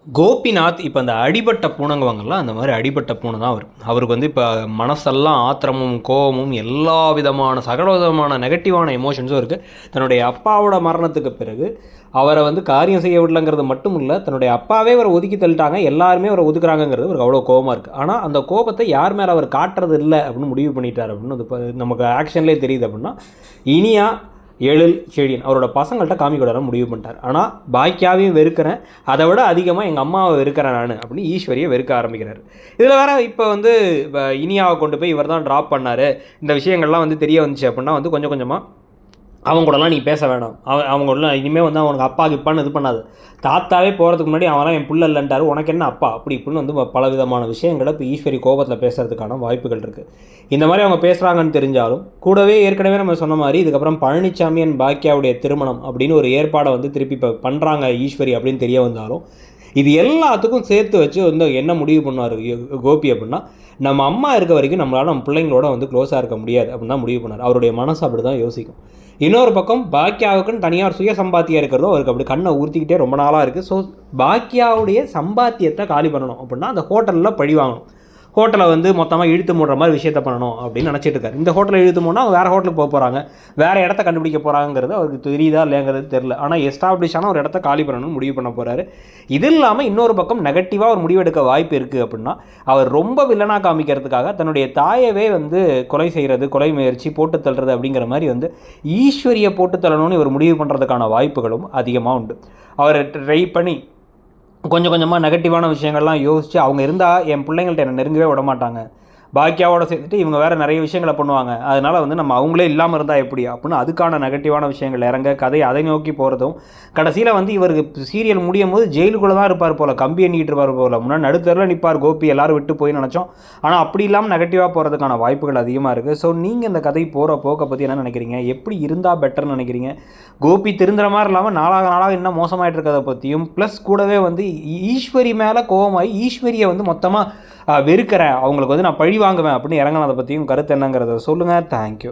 கோபிநாத் இப்போ அந்த அடிபட்ட பூனைங்குவாங்கல்ல, அந்த மாதிரி அடிபட்ட பூனை தான் அவர். அவருக்கு வந்து இப்போ மனசெல்லாம் ஆத்திரமும், கோவமும், எல்லா விதமான சகல விதமான நெகட்டிவான எமோஷன்ஸும் இருக்குது. தன்னுடைய அப்பாவோட மரணத்துக்கு பிறகு அவரை வந்து காரியம் செய்ய விடலைங்கிறது மட்டும் இல்லை, தன்னுடைய அப்பாவே அவரை ஒதுக்கி தள்ளிட்டாங்க, எல்லாருமே அவரை ஒதுக்குறாங்கிறது அவருக்கு அவ்வளோ கோபமாக இருக்குது. ஆனால் அந்த கோபத்தை யார் மேலே அவர் காட்டுறது இல்லை அப்படின்னு முடிவு பண்ணிட்டார் அப்படின்னு அது நமக்கு ஆக்ஷன்லேயே தெரியுது. அப்படின்னா இனியா எழில் செழியன் அவரோட பசங்கள்கிட்ட காமிக்கூடாது முடிவு பண்ணிட்டார். ஆனால் பாக்கியாவையும் வெறுக்கிறேன், அதை விட அதிகமாக எங்கள் அம்மாவை வெறுக்கிறேன் நான் அப்படின்னு ஈஸ்வரியை வெறுக்க ஆரம்பிக்கிறார். இதில் வேறு இப்போ வந்து இப்போ இனியாவை கொண்டு போய் இவர் தான் ட்ராப் பண்ணார், இந்த விஷயங்கள்லாம் வந்து தெரிய வந்துச்சு அப்படின்னா வந்து கொஞ்சம் கொஞ்சமாக அவங்க கூடலாம் நீ பேச வேணாம், அவங்க கூடலாம் இனிமேல் வந்து அவனுக்கு அப்பா கிப்பான்னு இது பண்ணாது, தாத்தாவே போகிறதுக்கு முன்னாடி அவன்லாம் என் புள்ள இல்லைன்ட்டார், உனக்கு என்ன அப்பா அப்படி இப்படின்னு வந்து பல விதமான விஷயங்களை இப்போ ஈஸ்வரி கோபத்தில் பேசுகிறதுக்கான வாய்ப்புகள் இருக்குது. இந்த மாதிரி அவங்க பேசுகிறாங்கன்னு தெரிஞ்சாலும் கூடவே ஏற்கனவே நம்ம சொன்ன மாதிரி இதுக்கப்புறம் பழனிசாமி அண்ட் பாக்கியாவுடைய திருமணம் அப்படின்னு ஒரு ஏற்பாடை வந்து திருப்பி இப்போ பண்ணுறாங்க ஈஸ்வரி அப்படின்னு தெரிய வந்தாலும் இது எல்லாத்துக்கும் சேர்த்து வச்சு வந்து என்ன முடிவு பண்ணுவார் கோபி அப்படின்னா, நம்ம அம்மா இருக்க வரைக்கும் நம்மளால் நம்ம பிள்ளைங்களோட வந்து க்ளோஸாக இருக்க முடியாது அப்படின்னு தான் முடிவு பண்ணார். அவருடைய மனசு அப்படி தான் யோசிக்கும். இன்னொரு பக்கம் பாக்கியாவுக்குன்னு தனியார் சுய சம்பாத்தியம் இருக்கிறதும் அவருக்கு அப்படி கண்ணை ஊற்றிக்கிட்டே ரொம்ப நாளாக இருக்குது. ஸோ பாக்கியாவுடைய சம்பாத்தியத்தை காலி பண்ணணும் அப்படின்னா அந்த ஹோட்டலில் பழி வாங்கணும், ஹோட்டலை வந்து மொத்தமாக இழுத்து மூடுற மாதிரி விஷயத்த பண்ணணும் அப்படின்னு நினச்சிட்டு இருக்காரு. இந்த ஹோட்டலை இழுத்து மூடனா அவங்க வேறு ஹோட்டலுக்கு போக போகிறாங்க, வேறு இடத்த கண்டுபிடிக்க போகிறாங்கிறது அவருக்கு தெரியுதா இல்லைங்கிறது தெரில. ஆனால் எஸ்டாப்ளிஷான ஒரு இடத்த காலி பண்ணணும்னு முடிவு பண்ண போகிறாரு. இது இல்லாமல் இன்னொரு பக்கம் நெகட்டிவாக ஒரு முடிவெடுக்க வாய்ப்பு இருக்குது அப்படின்னா, அவர் ரொம்ப வில்லனாக காமிக்கிறதுக்காக தன்னுடைய தாயவே வந்து கொலை செய்கிறது, கொலை முயற்சி, போட்டு தள்ளுறது அப்படிங்கிற மாதிரி வந்து ஈஸ்வரியை போட்டு தள்ளணும்னு இவர் முடிவு பண்ணுறதுக்கான வாய்ப்புகளும் அதிகமாக உண்டு. அவர் ட்ரை பண்ணி கொஞ்சம் கொஞ்சமாக நெகட்டிவான விஷயங்கள்லாம் யோசித்து அவங்க இருந்தால் என் பிள்ளைங்கள்ட்ட என்னை நெருங்கவே விட மாட்டாங்க, பாக்கியாவோட சேர்த்துட்டு இவங்க வேறு நிறைய விஷயங்களை பண்ணுவாங்க, அதனால் வந்து நம்ம அவங்களே இல்லாமல் இருந்தால் எப்படி அப்படின்னு அதுக்கான நெகட்டிவான விஷயங்கள் இறங்க கதை அதை நோக்கி போகிறதும், கடைசியில் வந்து இவருக்கு சீரியல் முடியும் போது ஜெயிலுக்குள்ளே தான் இருப்பார் போல், கம்பி எண்ணிக்கிட்டு இருப்பார் போல், முன்னாடி நடுத்தரில் நிற்பார் கோபி, எல்லோரும் விட்டு போய் நினச்சோம். ஆனால் அப்படி இல்லாமல் நெகட்டிவாக போகிறதுக்கான வாய்ப்புகள் அதிகமாக இருக்குது. ஸோ நீங்கள் இந்த கதை போகிற போக்கை பற்றி என்ன நினைக்கிறீங்க, எப்படி இருந்தால் பெட்டர்னு நினைக்கிறீங்க? கோபி திருந்துற மாதிரி இல்லாமல் நாளாக நாளாக இன்னும் மோசமாகிட்டு இருக்கிறத பற்றியும், ப்ளஸ் கூடவே வந்து ஈஸ்வரி மேலே கோபமாகி ஈஸ்வரியை வந்து மொத்தமாக வெறுக்கிறேன், அவங்களுக்கு வந்து நான் பழி வாங்குவேன் அப்படின்னு இறங்கினதை பற்றியும் கருத்து என்னங்கிறத சொல்லுங்கள். தேங்க்யூ.